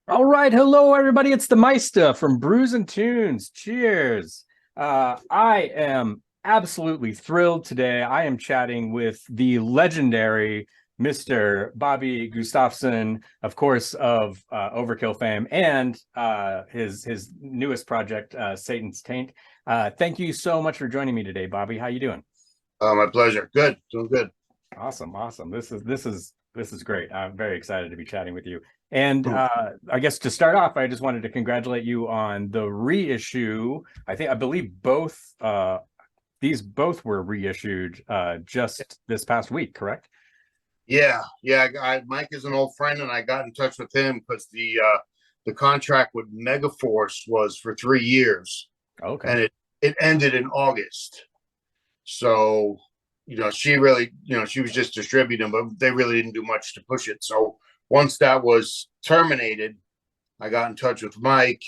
All right, hello everybody. It's the Meista from Brews and Tunes. Cheers. I am absolutely thrilled today. I am chatting with the legendary Mr. Bobby Gustafson, of course, of Overkill fame, and his newest project, Satan's Taint. Thank you so much for joining me today, Bobby. How you doing? My pleasure. Good. Doing good. Awesome, awesome. This is great. I'm very excited to be chatting with you. And Cool. I guess to start off, I just wanted to congratulate you on the reissue. I believe both these both were reissued just this past week, correct? Yeah. Mike is an old friend, and I got in touch with him because the contract with Megaforce was for 3 years, Okay. and it ended in August. So, she really, she was just distributing, but they really didn't do much to push it. So once that was terminated, I got in touch with Mike,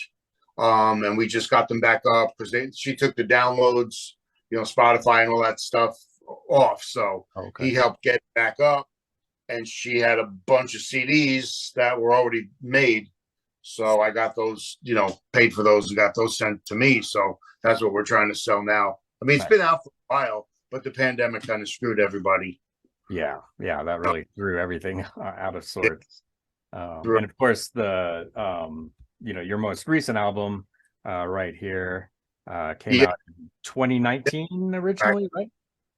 and we just got them back up because she took the downloads, Spotify and all that stuff off. So Okay. he helped get it back up, and she had a bunch of CDs that were already made. So I got those, paid for those and got those sent to me. So that's what we're trying to sell now. I mean, it's Nice. been out for a while, but the pandemic kind of screwed everybody. Yeah, yeah, that really threw everything out of Yeah, sorts. And of course, the your most recent album, right here, came yeah, out in 2019 originally, right?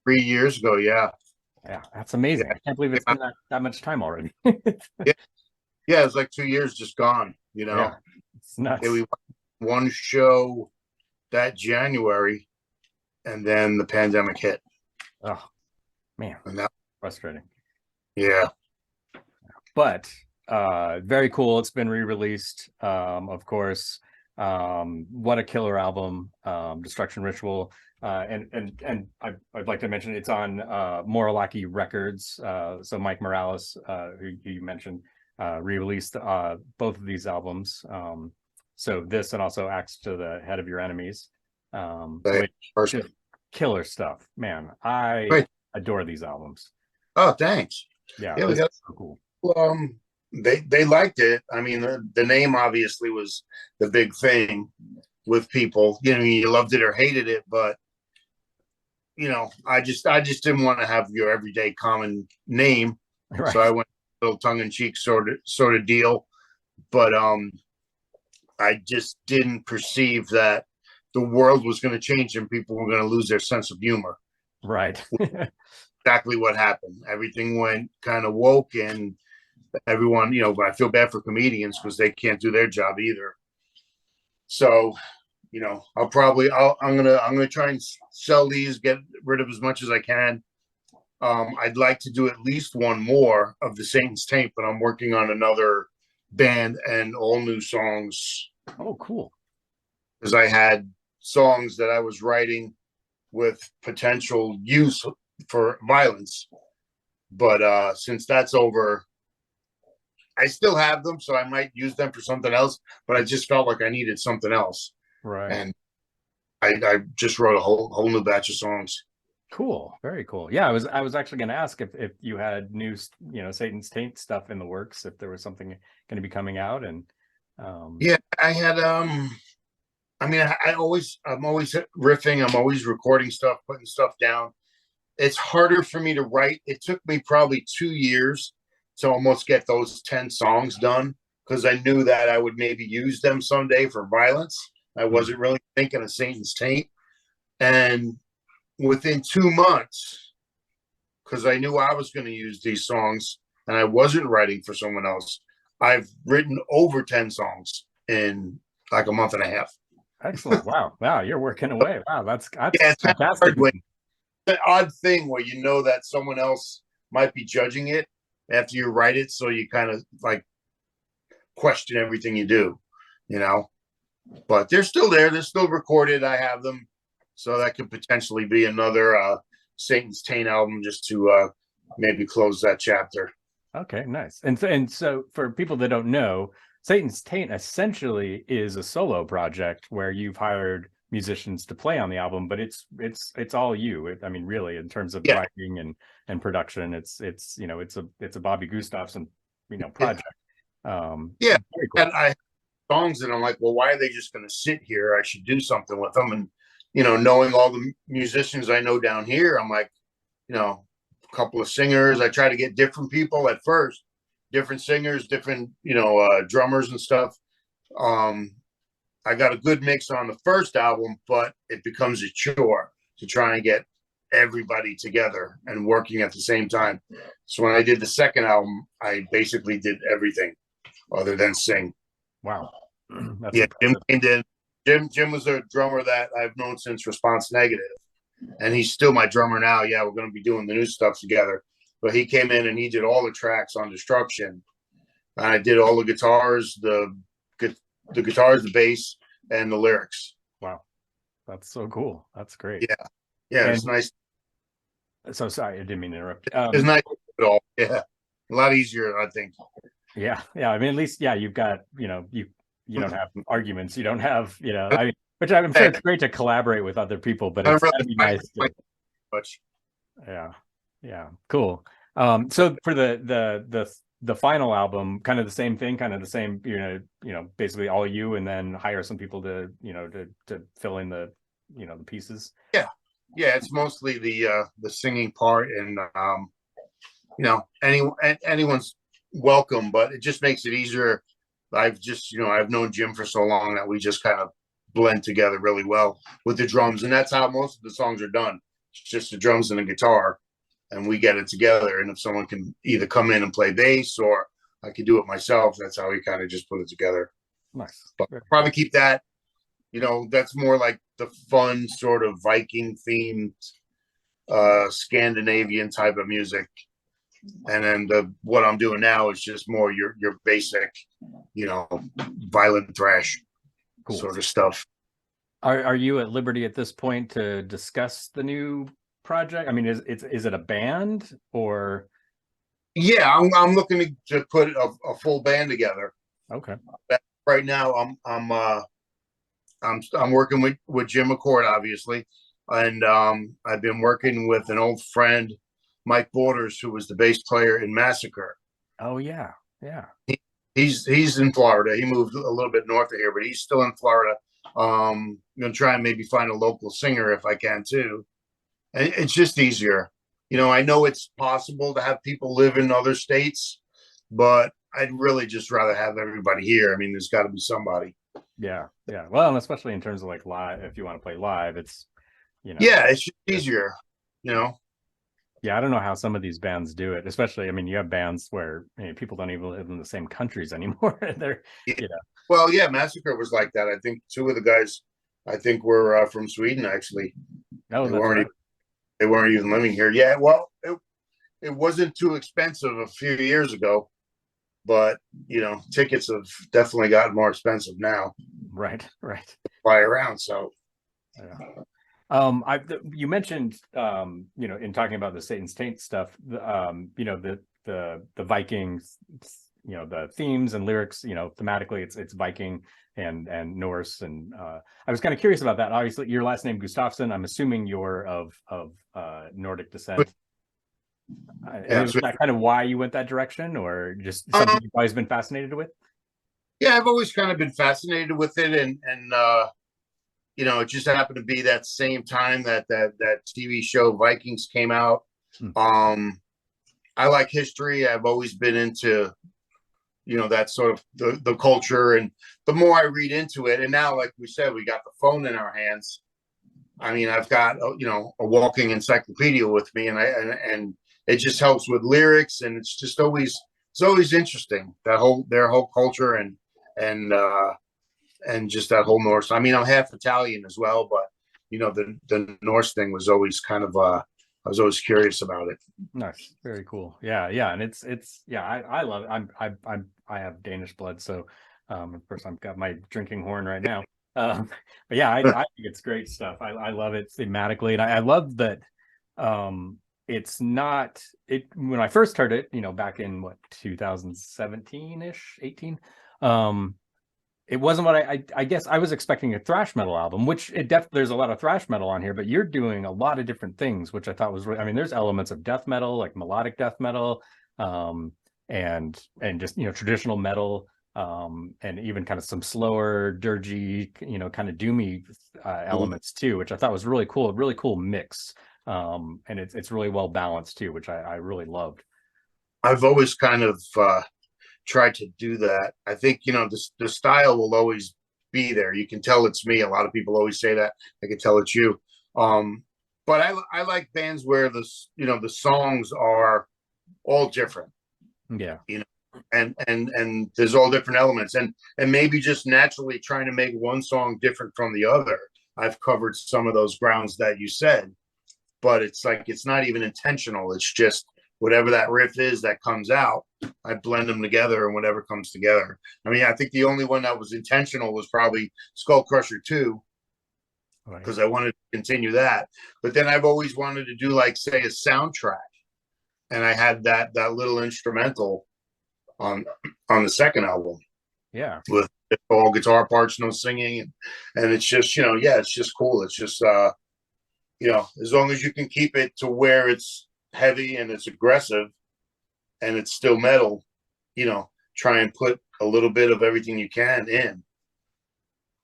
3 years ago. Yeah, Yeah, that's amazing. yeah, I can't believe it's yeah, been that much time already. yeah. Yeah, it's like 2 years just gone. Yeah, it's Yeah, we nuts. went one show that January, and then the pandemic hit, Oh man, and that frustrating. yeah, But very cool. It's been re-released. Of course. What a killer album, Destruction Ritual. I'd like to mention it's on Moralaki Records. So Mike Morales, who you mentioned, re-released both of these albums. So this and also Axe to the Head of Your Enemies, the which first. just killer stuff. Man, I Great. adore these albums. Oh, thanks. Yeah, Yeah, we this is got so cool. they liked it. I mean, the name obviously was the big thing with people. You loved it or hated it, but I just didn't want to have your everyday common name, so I Right. went a little tongue in cheek sort of deal. But I just didn't perceive that the world was going to change and people were going to lose their sense of humor. Right. Exactly what happened. Everything went kind of woke, and everyone, but I feel bad for comedians because they can't do their job either. So, I'm gonna try and sell these, get rid of as much as I can. I'd like to do at least one more of the Satan's Taint, but I'm working on another band and all new songs Oh, cool. because I had songs that I was writing with potential use for violence. But since that's over, I still have them, so I might use them for something else. But I just felt like I needed something else, Right. and I just wrote a whole new batch of songs. Cool. Very cool. Yeah, I was actually going to ask if you had new, Satan's Taint stuff in the works, if there was something going to be coming out, and um Yeah, I had I mean, I'm always riffing. I'm always recording stuff, putting stuff down. It's harder for me to write. It took me probably 2 years to almost get those 10 songs done because I knew that I would maybe use them someday for violence. I hmm. wasn't really thinking of Satan's Taint. And within 2 months, because I knew I was going to use these songs and I wasn't writing for someone else, I've written over 10 songs in like a month and a half. Excellent. Wow. Wow, you're working away. Wow, that's Yeah, it's kind of fantastic. hard when an odd thing where you know that someone else might be judging it after you write it, so you kind of like question everything you do, you know. But they're still there; they're still recorded. I have them, so that could potentially be another Satan's Taint album just to maybe close that chapter. Okay, nice. And so for people that don't know, Satan's Taint essentially is a solo project where you've hired musicians to play on the album, but it's all you. I mean, really, in terms of Yeah, writing and production, it's a Bobby Gustafson, yeah, project. Yeah, Very cool. and I songs and I'm like, well, why are they just going to sit here? I should do something with them. And you know, knowing all the musicians I know down here, I'm like, you know, a couple of singers. I try to get different people at first, different singers, different, you know, drummers and stuff. Um, I got a good mix on the first album, but it becomes a chore to try and get everybody together and working at the same time. So when I did the second album, I basically did everything other than sing. Wow. That's Yeah, Jim impressive. did. Jim was a drummer that I've known since Response Negative, and he's still my drummer now. Yeah, we're going to be doing the new stuff together. But he came in and he did all the tracks on Destruction. And I did all the guitars, the guitars, the bass, and the lyrics. Wow. That's so cool. That's great. Yeah, yeah, And it's nice. so sorry, I didn't mean to interrupt. It's nice at all. Yeah, a lot easier, I think. Yeah, yeah. I mean, at least, yeah, you've got, you don't have arguments. You don't have, I mean, which I'm sure it's great to collaborate with other people, but I it's don't gotta be really nice to, much. yeah, yeah, cool. So for the final album, kind of the same thing, kind of the same, basically all you, and then hire some people to, to fill in the, the pieces. Yeah, yeah, it's mostly the singing part, and anyone's welcome, but it just makes it easier. I've known Jim for so long that we just kind of blend together really well with the drums, and that's how most of the songs are done. It's just the drums and the guitar, and we get it together. And if someone can either come in and play bass, or I could do it myself, that's how we kind of just put it together. Nice. But probably keep that. That's more like the fun sort of Viking themed, Scandinavian type of music. And then what I'm doing now is just more your basic, violent thrash Cool. sort of stuff. Are you at liberty at this point to discuss the new project? I mean, is it a band or? Yeah, I'm looking to put a full band together. Okay. Right now, I'm working with Jim McCord, obviously, and I've been working with an old friend, Mike Borders, who was the bass player in Massacre. Oh yeah, yeah. He's in Florida. He moved a little bit north of here, but he's still in Florida. I'm gonna try and maybe find a local singer if I can too. And it's just easier. I know it's possible to have people live in other states, but I'd really just rather have everybody here. I mean, there's got to be somebody. Yeah, yeah. Well, and especially in terms of like live, if you want to play live, it's yeah, it's just easier. Yeah, I don't know how some of these bands do it. Especially, I mean, you have bands where people don't even live in the same countries anymore. They're, Well, yeah, Massacre was like that. I think two of the guys, were from Sweden actually. Oh, they weren't even living here. Yeah, well, it wasn't too expensive a few years ago, but tickets have definitely gotten more expensive now. Right. Fly around, so. Yeah. You mentioned, in talking about the Satans Taint stuff, the Vikings, the themes and lyrics, thematically it's Viking and Norse, and I was kind of curious about that. Obviously, your last name Gustafson. I'm assuming you're of Nordic descent. And is that kind of why you went that direction, or just something you've always been fascinated with? Yeah, I've always kind of been fascinated with it, and it just happened to be that same time that TV show Vikings came out. I like history. I've always been into that sort of the culture, and the more I read into it, and now, like we said, we got the phone in our hands. I mean, I've got a walking encyclopedia with me, and it just helps with lyrics, and it's always interesting, their whole culture, and just that whole Norse. I mean, I'm half Italian as well, but the Norse thing was always kind of I was always curious about it. Nice, very cool. Yeah, and it's yeah, I love it. I have Danish blood, so of course I've got my drinking horn right now. But yeah, I think it's great stuff. I love it thematically, and I love that it's not it when I first heard it, back in 2017-ish, 18. It wasn't what I guess I was expecting, a thrash metal album, which there's a lot of thrash metal on here, but you're doing a lot of different things, which I thought was I mean, there's elements of death metal, like melodic death metal, and just, you know, traditional metal, and even kind of some slower, dirgy, you know, kind of doomy elements too, which I thought was really cool. A really cool mix. And it's really well balanced too, which I really loved. I've always kind of tried to do that. I think, you know, the style will always be there. You can tell it's me. A lot of people always say that. I can tell it's you. But I like bands where you know, the songs are all different. Yeah. You know, and there's all different elements, and maybe just naturally trying to make one song different from the other. I've covered some of those grounds that you said, but it's like, it's not even intentional. It's just whatever that riff is that comes out, I blend them together, and whatever comes together. I mean, I think the only one that was intentional was probably Skull Crusher 2, because I wanted to continue that. But then I've always wanted to do, like, say, a soundtrack, and I had that little instrumental on the second album. Yeah. With all guitar parts, no singing, and it's just, you know, yeah, it's just cool. It's just you know, as long as you can keep it to where it's heavy and it's aggressive and it's still metal, you know, try and put a little bit of everything you can in.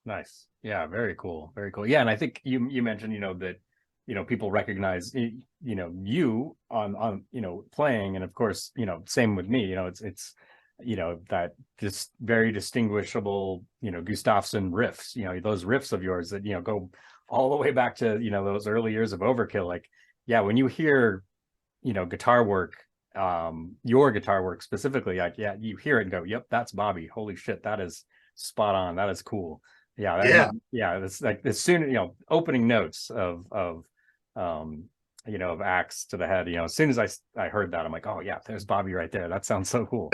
Nice. Yeah, very cool. Very cool. Yeah, and I think you mentioned, you know, that, you know, people recognize, you know, you on you know, playing, and of course, you know, same with me, you know, it's you know, that just very distinguishable, you know, Gustafson riffs, you know, those riffs of yours that, you know, go all the way back to, you know, those early years of Overkill. Like, yeah, when you hear, you know, guitar work, your guitar work specifically, like, yeah, you hear it and go, yep, that's Bobby. Holy shit, that is spot on. That is cool. Yeah, Yeah, yeah. It's like, as soon, you know, opening notes of you know, of Axe to the Head, you know, as soon as I heard that, I'm like, oh yeah, there's Bobby right there. That sounds so cool.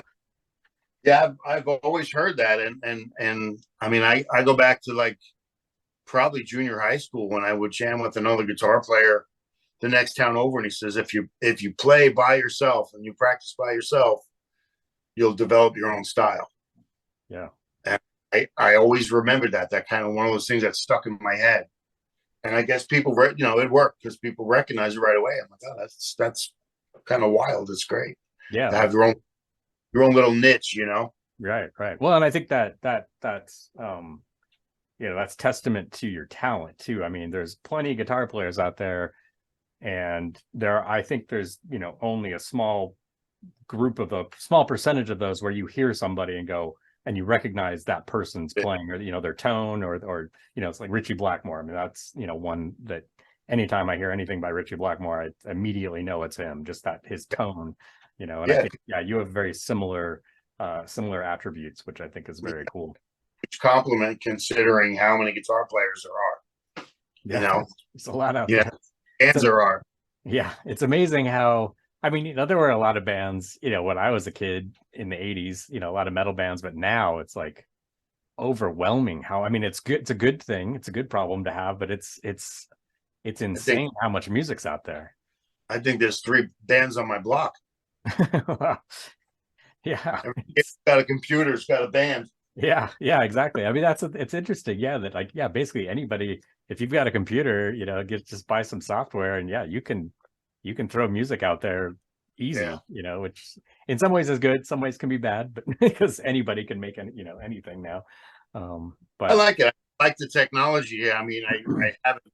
yeah, I've always heard that, and I mean, I go back to, like, probably junior high school, when I would jam with another guitar player the next town over, and he says, if you play by yourself and you practice by yourself, you'll develop your own style. Yeah. And I always remembered that kind of one of those things that stuck in my head. And I guess people, you know, it worked because people recognize it right away. I'm like, oh, that's kind of wild. It's great Yeah, to have your own little niche, you know. right. Well, and I think that's you know, that's testament to your talent too. I mean, there's plenty of guitar players out there, and I think there's, you know, only a small small percentage of those where you hear somebody and go, and you recognize that person's playing, or, you know, their tone, or, you know, it's like Richie Blackmore. I mean, that's, you know, one that anytime I hear anything by Richie Blackmore, I immediately know it's him, just that his tone, you know. And I Yeah, think, yeah, you have very similar attributes, which I think is very cool. which compliment considering how many guitar players there are. Yeah, You know, it's a lot out yeah, there. bands there are. Yeah, it's amazing how, I mean, you know, there were a lot of bands, you know, when I was a kid in the 80s, you know, a lot of metal bands, but now it's like overwhelming how, I mean, it's good, it's a good thing, it's a good problem to have, but it's insane how much music's out there. I think there's 3 bands on my block. Yeah. It's got a computer, it's got a band. Yeah, exactly. I mean, it's interesting. Yeah, that, like, yeah, basically anybody, if you've got a computer, you know, just buy some software, and yeah, you can throw music out there easy, Yeah. you know, which in some ways is good, some ways can be bad, but because anybody can make you know, anything now. I But like it. I like the technology. Yeah, I mean, I haven't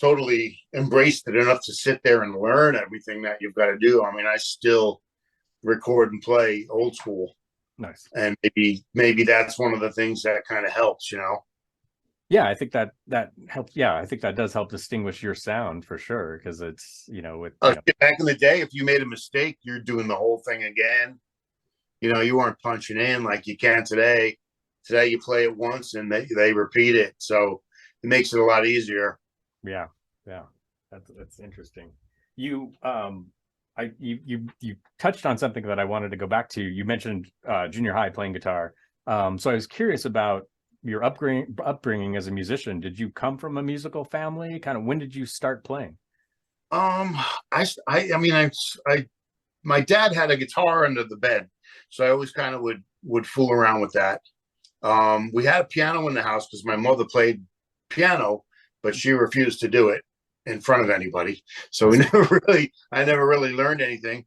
totally embraced it enough to sit there and learn everything that you've got to do. I mean, I still record and play old school, nice. and maybe that's one of the things that kind of helps, you know. Yeah, I think that helps. Yeah, I think that does help distinguish your sound for sure, because it's, you know, with, you know, Back in the day, if you made a mistake, you're doing the whole thing again. You know, you weren't punching in like you can today. Today, you play it once and they repeat it, so it makes it a lot easier. yeah, yeah, that's interesting. You you touched on something that I wanted to go back to. You mentioned junior high playing guitar. So I was curious about your upbringing as a musician. Did you come from a musical family? Kind of, when did you start playing? Um, I mean, I my dad had a guitar under the bed, so I always kind of would fool around with that. We had a piano in the house because my mother played piano, but she refused to do it in front of anybody. So I never really learned anything.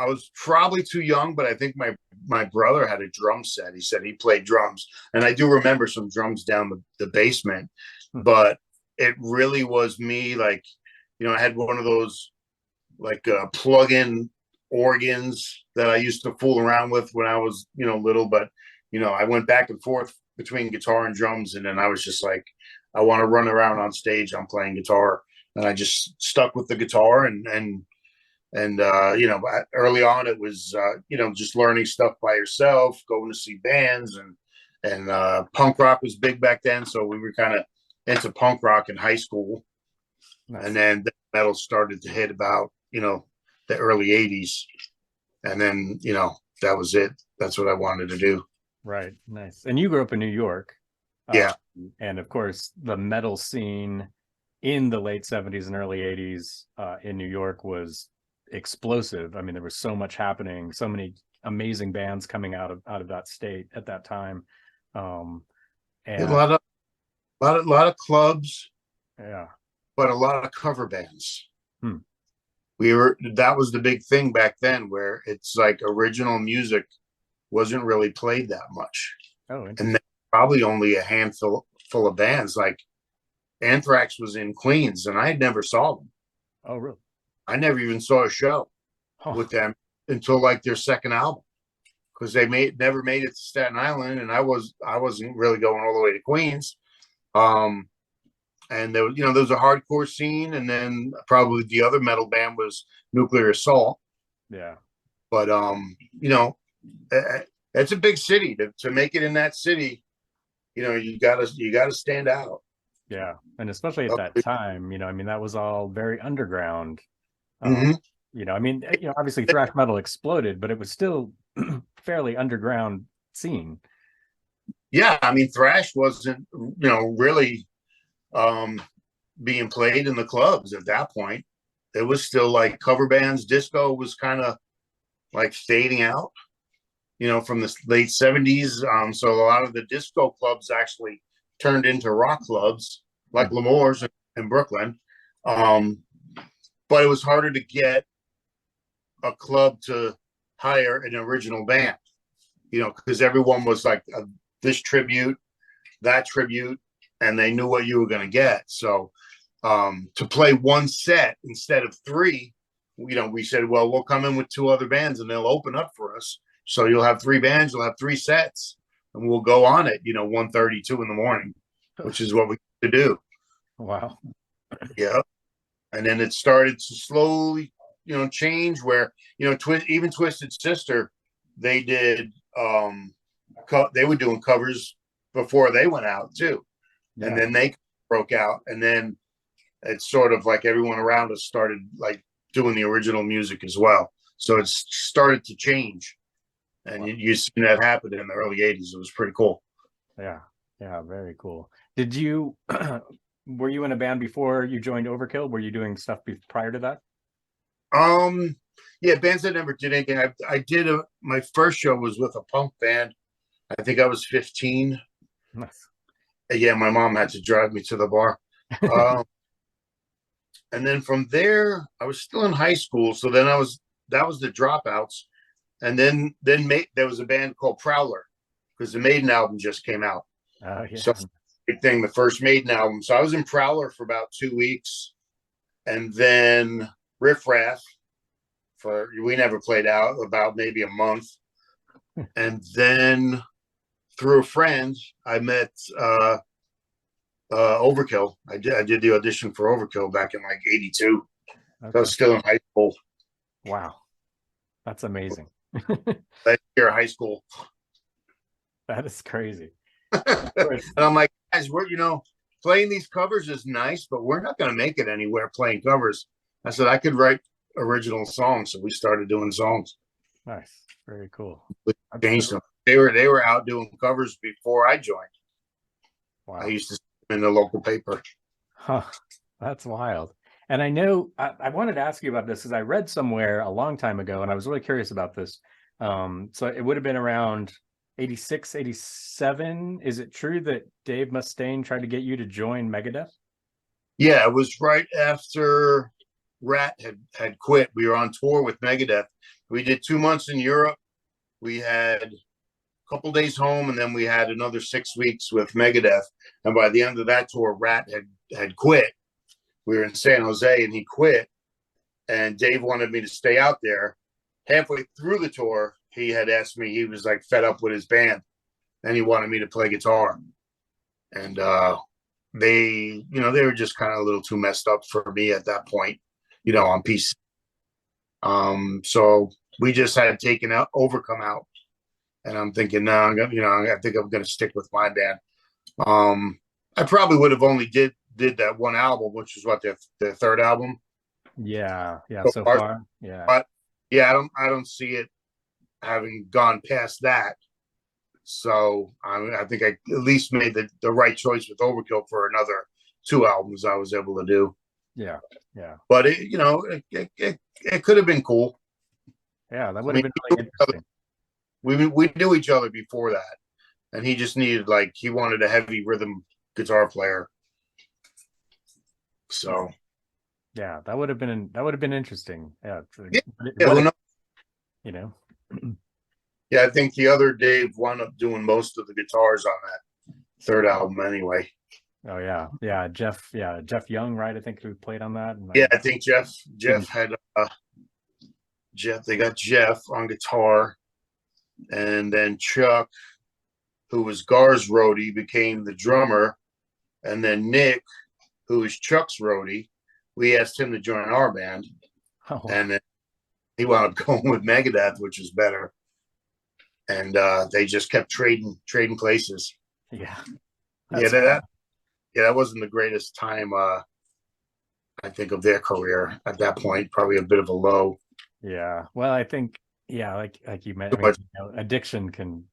I was probably too young, but I think my brother had a drum set. He said he played drums, and I do remember some drums down the basement. But it really was me, like, I had one of those like plug-in organs that I used to fool around with when I was little. But I went back and forth between guitar and drums, and then I was just like, I want to run around on stage. I'm playing guitar, and I just stuck with the guitar and early on it was just learning stuff by yourself, going to see bands, and punk rock was big back then, so we were kind of into punk rock in high school. Nice. And then the metal started to hit about the early 80s, and then that was it. That's what I wanted to do. Right. Nice. And you grew up in New York. Yeah. And of course the metal scene in the late 70s and early 80s in New York was explosive. I mean, there was so much happening, so many amazing bands coming out of that state at that time. And a lot of clubs, yeah, but a lot of cover bands. That was the big thing back then, where it's like original music wasn't really played that much. And then probably only a handful of bands. Like Anthrax was in Queens, and I never saw them. Oh, really? I never even saw a show with them until like their second album, because they never made it to Staten Island, and I wasn't really going all the way to Queens. And there was a hardcore scene, and then probably the other metal band was Nuclear Assault. Yeah. But it's a big city. To make it in that city, you gotta stand out. Yeah, and especially at that time, I mean, that was all very underground. Mm-hmm. I mean, obviously thrash metal exploded, but it was still fairly underground scene. Yeah, I mean, thrash wasn't, really being played in the clubs at that point. It was still like cover bands. Disco was kind of like fading out, from the late 70s. So a lot of the disco clubs actually turned into rock clubs, like L'Amour's in Brooklyn. But it was harder to get a club to hire an original band, because everyone was like this tribute, that tribute, and they knew what you were going to get. So to play one set instead of three, we said, well, we'll come in with two other bands and they'll open up for us. So you'll have three bands, you'll have three sets, and we'll go on at 1:30, 2 in the morning, which is what we used to do. Wow. Yeah. And then it started to slowly, change, where, even Twisted Sister, they did, they were doing covers before they went out too. Yeah. And then they broke out, and then it's sort of like everyone around us started like doing the original music as well. So it's started to change, and you seen that happen in the early 80s. It was pretty cool. Yeah. Yeah. Very cool. Did you, were you in a band before you joined Overkill? Were you doing stuff prior to that? Yeah, bands that never did anything. I did my first show was with a punk band. I think I was 15. Nice. Yeah, my mom had to drive me to the bar. And then from there, I was still in high school. So then that was the Dropouts. And then there was a band called Prowler, because the Maiden album just came out. Oh, yeah. So big thing, the first Maiden album. So I was in Prowler for about 2 weeks, and then Riff Raff we never played out, about maybe a month. And then through a friend, I met Overkill. I did the audition for Overkill back in like 82. Okay. I was still in high school. Wow. That's amazing. Last year of high school. That is crazy. And I'm like, guys, we're, playing these covers is nice, but we're not going to make it anywhere playing covers. I said I could write original songs, so we started doing songs. Nice. Very cool. Changed them. They were out doing covers before I joined. Wow. I used to see them in the local paper. Huh. That's wild. And I know I wanted to ask you about this, because I read somewhere a long time ago, and I was really curious about this. So it would have been around 86, 87. Is it true that Dave Mustaine tried to get you to join Megadeth? Yeah, it was right after Rat had quit. We were on tour with Megadeth, We did 2 months in Europe. We had a couple days home, and then we had another 6 weeks with Megadeth. And by the end of that tour, Rat had quit. We were in San Jose, and he quit. And Dave wanted me to stay out there. Halfway through the tour, he had asked me, he was like fed up with his band, and he wanted me to play guitar. And they were just kind of a little too messed up for me at that point, on PC. So we just had taken out Overcome out, and I'm thinking, no, I think I'm gonna stick with my band. I probably would have only did that one album, which is what their third album. Yeah, so far. Yeah. But yeah, I don't see it having gone past that. So I think I at least made the right choice with Overkill for another 2 albums I was able to do. Yeah. But it could have been cool. Yeah, that would have been really interesting. We knew each other before that, and he just needed he wanted a heavy rhythm guitar player. So yeah, that would have been interesting. Yeah, Yeah, I think the other Dave wound up doing most of the guitars on that third album anyway. Oh yeah, Jeff Young, right? I think who played on that. Yeah, I think Jeff had they got Jeff on guitar, and then Chuck, who was Gar's roadie, became the drummer, and then Nick, who was Chuck's roadie, we asked him to join our band, and then he wound up going with Megadeth, which is better. And they just kept trading places. Yeah. That wasn't the greatest time, I think, of their career at that point. Probably a bit of a low. Yeah. Well, I think, like you mentioned, addiction can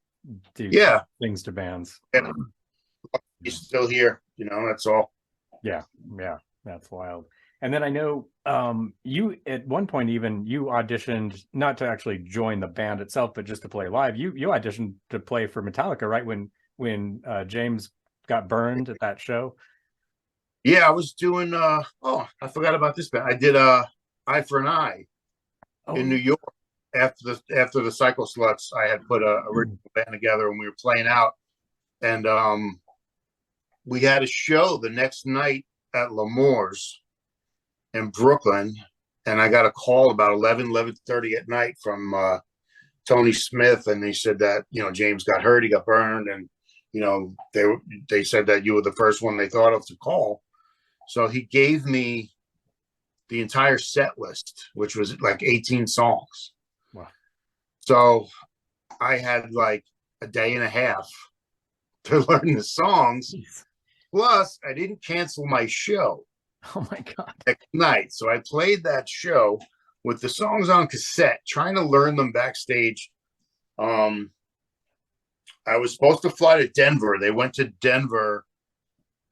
do things to bands. Yeah. He's still here, that's all. Yeah. That's wild. And then I know you at one point even you auditioned not to actually join the band itself, but just to play live. You auditioned to play for Metallica, right? When James got burned at that show. Yeah, I was doing I forgot about this band. I did Eye for an Eye in New York after the Psycho Sluts. I had put a original band together, and we were playing out, and we had a show the next night at L'Amour's in Brooklyn, and I got a call about 11:30 at night from Tony Smith, and they said that James got hurt, he got burned, and they said that you were the first one they thought of to call. So he gave me the entire set list, which was 18 songs. Wow. So I had a day and a half to learn the songs. Jeez. Plus, I didn't cancel my show. Oh my God. Next night. So I played that show with the songs on cassette, trying to learn them backstage. I was supposed to fly to Denver. They went to Denver,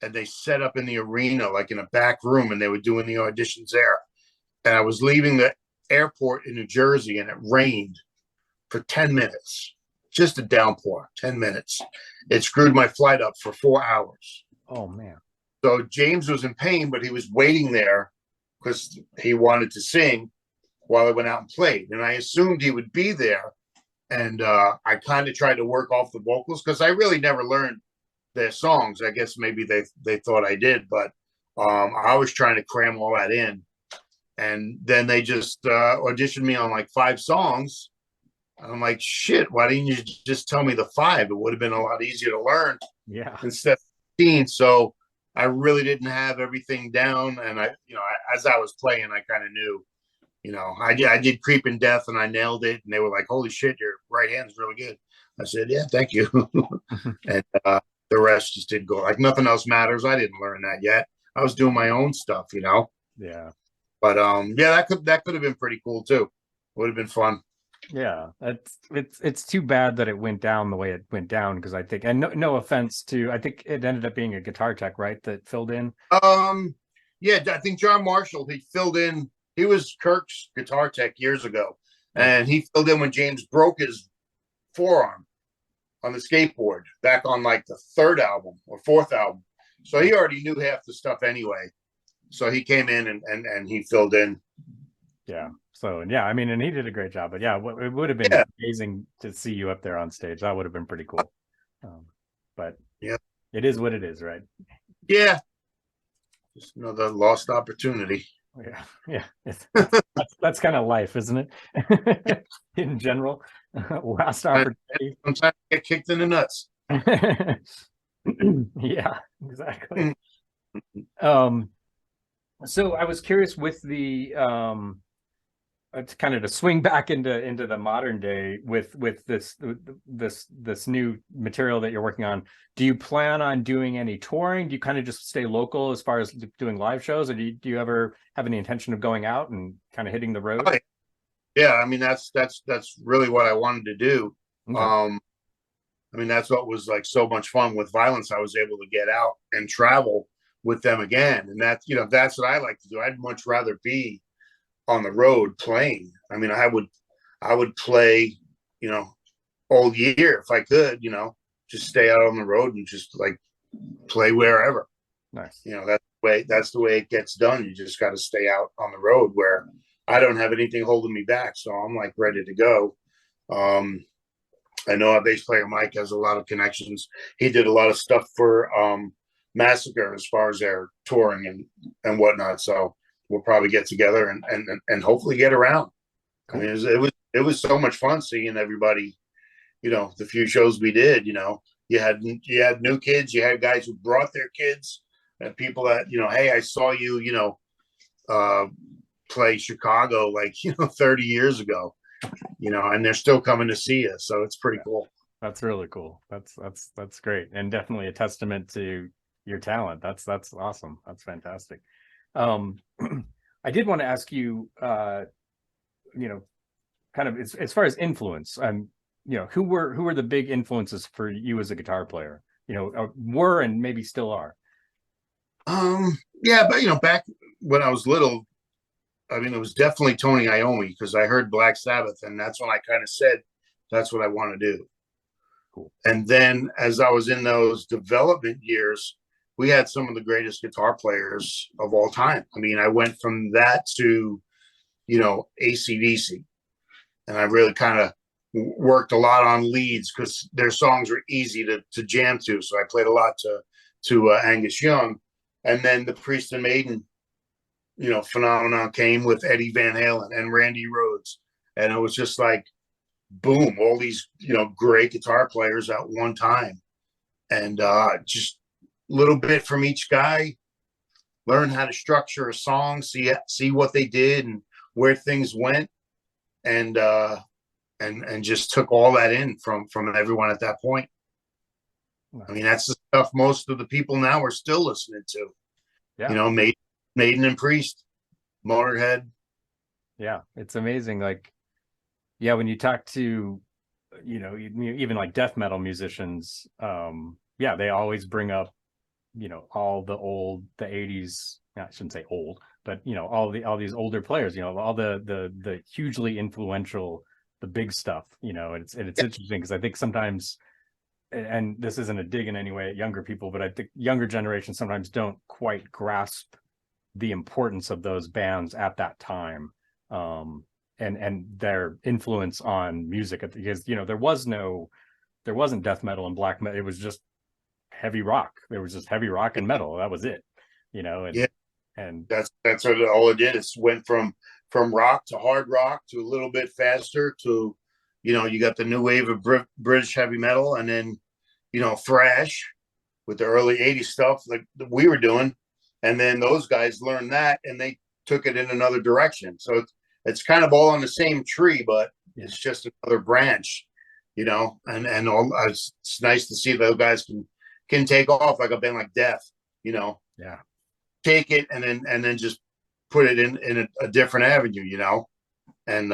and they set up in the arena, in a back room, and they were doing the auditions there. And I was leaving the airport in New Jersey, and it rained for 10 minutes. Just a downpour, 10 minutes. It screwed my flight up for 4 hours. Oh, man. So James was in pain, but he was waiting there because he wanted to sing while I went out and played. And I assumed he would be there. And I kind of tried to work off the vocals because I really never learned their songs. I guess maybe they thought I did, but I was trying to cram all that in. And then they just auditioned me on 5 songs. And I'm like, shit, why didn't you just tell me the 5? It would have been a lot easier to learn. Yeah. Instead of 15. So I really didn't have everything down. And as I was playing, I kind of knew, I did Creep in Death, and I nailed it. And they were like, holy shit, your right hand's really good. I said, yeah, thank you. And the rest just didn't go. Nothing else matters. I didn't learn that yet. I was doing my own stuff, Yeah. But that could have been pretty cool too. Would have been fun. Yeah, it's too bad that it went down the way it went down, because I think, and no offense to, I think it ended up being a guitar tech, right, that filled in. Yeah, I think John Marshall, he filled in. He was Kirk's guitar tech years ago, and he filled in when James broke his forearm on the skateboard back on the 3rd album or 4th album. So he already knew half the stuff anyway. So he came in and he filled in. Yeah. So yeah, I mean, and he did a great job. But yeah, it would have been Yeah, amazing to see you up there on stage. That would have been pretty cool. Um, but yeah, it is what it is, right? yeah. Just another lost opportunity. Yeah, yeah. That's kind of life, isn't it? In general, last opportunity. Sometimes I get kicked in the nuts. Yeah, exactly. Um, so I was curious with the it's kind of to swing back into the modern day with this new material that you're working on. Do you plan on doing any touring? Do you kind of just stay local as far as doing live shows, or do you ever have any intention of going out and kind of hitting the road? Oh, yeah, I mean that's really what I wanted to do. Okay. Um, I mean that's what was like so much fun with Violence. I was able to get out and travel with them again, and that's that's what I like to do. I'd much rather be on the road playing. I mean, I would play, you know, all year if I could, just stay out on the road and just like play wherever. Nice. That's the way it gets done. You just got to stay out on the road where I don't have anything holding me back. So I'm like ready to go. Um, I know our bass player Mike has a lot of connections. He did a lot of stuff for Massacre as far as their touring and whatnot. So we'll probably get together and hopefully get around. Cool. I mean, it was so much fun seeing everybody. The few shows we did. You had new kids, you had guys who brought their kids, and people that hey, I saw you, play Chicago like 30 years ago, and they're still coming to see us. So it's pretty cool. That's really cool. That's great, and definitely a testament to your talent. That's awesome. That's fantastic. I did want to ask you, kind of as far as influence, who were the big influences for you as a guitar player? Were and maybe still are. Yeah, but back when I was little, I mean, it was definitely Tony Iommi because I heard Black Sabbath, and that's when I kind of said, that's what I want to do. Cool. And then as I was in those development years, we had some of the greatest guitar players of all time. I mean, I went from that to, AC/DC, and I really kind of worked a lot on leads because their songs were easy to jam to. So I played a lot to Angus Young, and then the Priest and Maiden, phenomenon came with Eddie Van Halen and Randy Rhoads, and it was just like, boom, all these great guitar players at one time, and just a little bit from each guy. Learn how to structure a song, see what they did and where things went, and just took all that in from everyone at that point. I mean, that's the stuff most of the people now are still listening to. Yeah. Maiden and Priest, Motorhead. Yeah, it's amazing. Like, yeah, when you talk to, even like death metal musicians, yeah, they always bring up, all the 80s. I shouldn't say old, but all these older players, all the hugely influential, the big stuff, and it's interesting because I think sometimes, and this isn't a dig in any way at younger people, but I think younger generations sometimes don't quite grasp the importance of those bands at that time, and their influence on music, because there wasn't death metal and black metal. It was just heavy rock. There was just heavy rock and metal. That was it, and yeah. And that's what all it did. It went from rock to hard rock to a little bit faster to, you got the new wave of British heavy metal, and then, thrash with the early 80s stuff like we were doing. And then those guys learned that and they took it in another direction. So it's kind of all on the same tree, but it's just another branch, and all, it's nice to see those guys can take off like a band like Death, yeah, take it and then just put it in a different avenue, and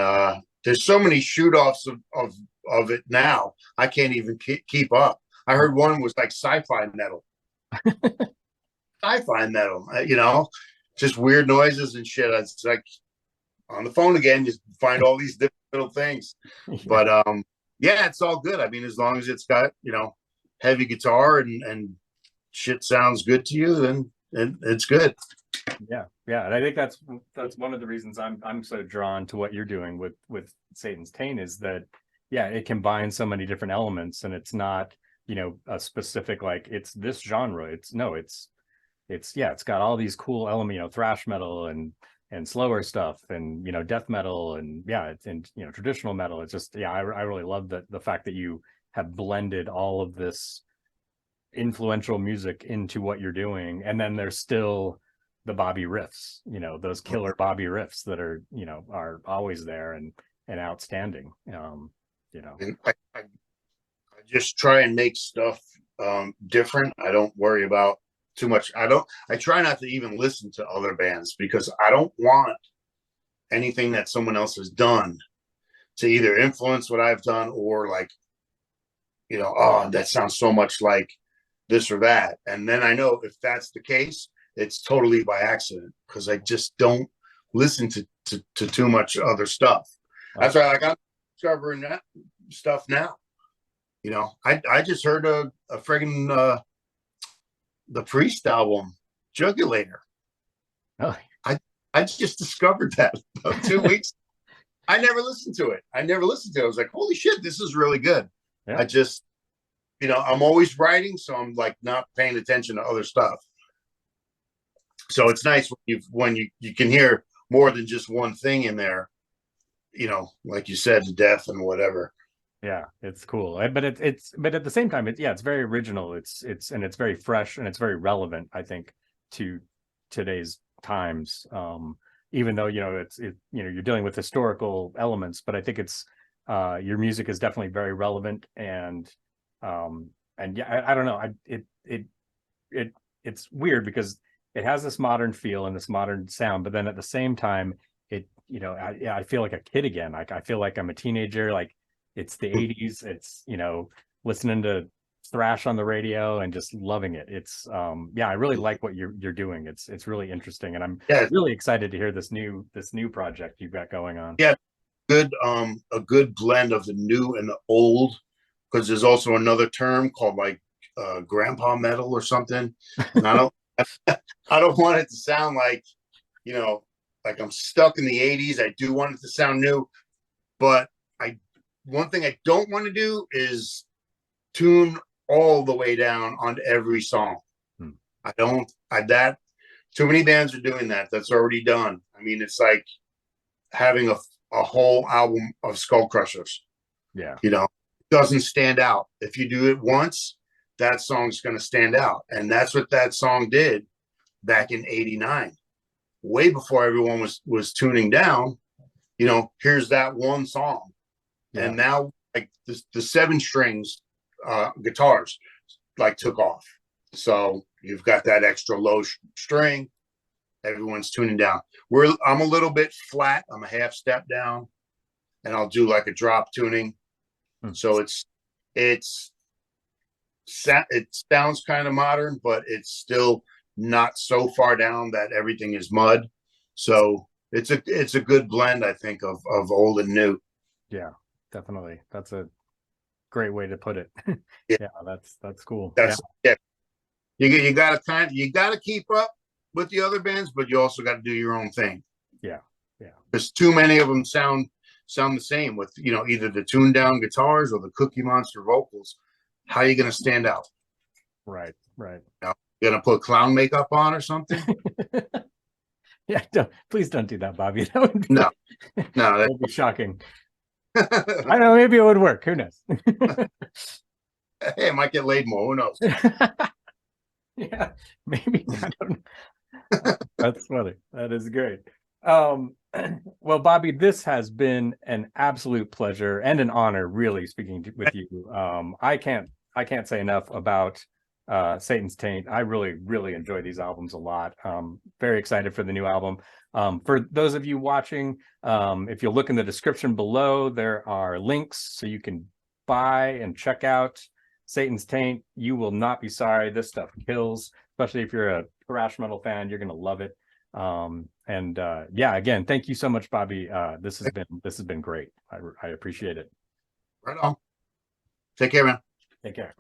there's so many shoot offs of it now. I can't even keep up. I heard one was like sci-fi metal. Sci-fi metal, just weird noises and shit. It's like on the phone again, just find all these different little things. Yeah. But yeah, it's all good. I mean, as long as it's got, heavy guitar and shit sounds good to you, then it's good. Yeah, yeah, and I think that's one of the reasons I'm so drawn to what you're doing with Satan's Taint, is that yeah, it combines so many different elements, and it's not, you know, a specific like it's this genre. It's no, it's yeah, it's got all these cool elements, you know, thrash metal and slower stuff, and you know, death metal, and yeah, it's, and you know, traditional metal. It's just yeah, I really love the fact that you have blended all of this influential music into what you're doing, and then there's still the Bobby riffs, you know, those killer Bobby riffs that are, you know, are always there and outstanding. You know, And I just try and make stuff different. I don't worry about too much. I try not to even listen to other bands because I don't want anything that someone else has done to either influence what I've done, or like, you know, oh, that sounds so much like this or that. And then I know if that's the case, it's totally by accident, because I just don't listen to too much other stuff. That's why like I'm discovering that stuff now. You know, I just heard a friggin' the Priest album, Jugulator. oh, I just discovered that about 2 weeks. I never listened to it. I was like, holy shit, this is really good. yeah. I just, you know, I'm always writing, so I'm like not paying attention to other stuff. So it's nice when you can hear more than just one thing in there, you know, like you said, death and whatever. Yeah, it's cool. But it's but at the same time, it's very original. It's very fresh, and it's very relevant, I think, to today's times. Even though, you know, you know, you're dealing with historical elements, but I think it's your music is definitely very relevant, and yeah, I don't know. It's weird because it has this modern feel and this modern sound, but then at the same time, you know, I feel like a kid again. Like I feel like I'm a teenager. Like it's the 80s. It's, you know, listening to thrash on the radio and just loving it. It's yeah, I really like what you're doing. It's really interesting, and I'm really excited to hear this new project you've got going on. Yeah, good a good blend of the new and the old, because there's also another term called like grandpa metal or something. And I don't I don't want it to sound like, you know, like I'm stuck in the 80s. I do want it to sound new, but one thing I don't want to do is tune all the way down on every song. That too many bands are doing that. That's already done. I mean, it's like having a whole album of Skull Crushers. Yeah. You know, it doesn't stand out. If you do it once, that song's going to stand out. And that's what that song did back in 89. Way before everyone was tuning down. You know, here's that one song. Yeah. And now like the 7-strings guitars like took off. So you've got that extra low string. Everyone's tuning down. I'm a little bit flat. I'm a half step down, and I'll do like a drop tuning. So it sounds kind of modern, but it's still not so far down that everything is mud. So it's a good blend, I think, of old and new. Yeah, definitely. That's a great way to put it. Yeah, that's cool. Yeah. You gotta keep up with the other bands, but you also got to do your own thing. Yeah. Because too many of them sound the same with, you know, either the tuned down guitars or the Cookie Monster vocals. How are you going to stand out? Right. You know, you gonna put clown makeup on or something? Yeah, please don't do that, Bobby. That would no, that would be shocking. I don't know, maybe it would work. Who knows? Hey, I might get laid more. Who knows? Yeah, maybe. I don't know. That's funny. That is great. Well, Bobby, this has been an absolute pleasure and an honor, really, speaking with you. I can't say enough about Satan's Taint. I really enjoy these albums a lot. Very excited for the new album. For those of you watching, if you look in the description below, there are links so you can buy and check out Satan's Taint. You will not be sorry. This stuff kills, especially if you're a thrash metal fan. You're gonna love it. Yeah, again, thank you so much, Bobby. This has been great. I appreciate it. Right on. Take care, man. Take care.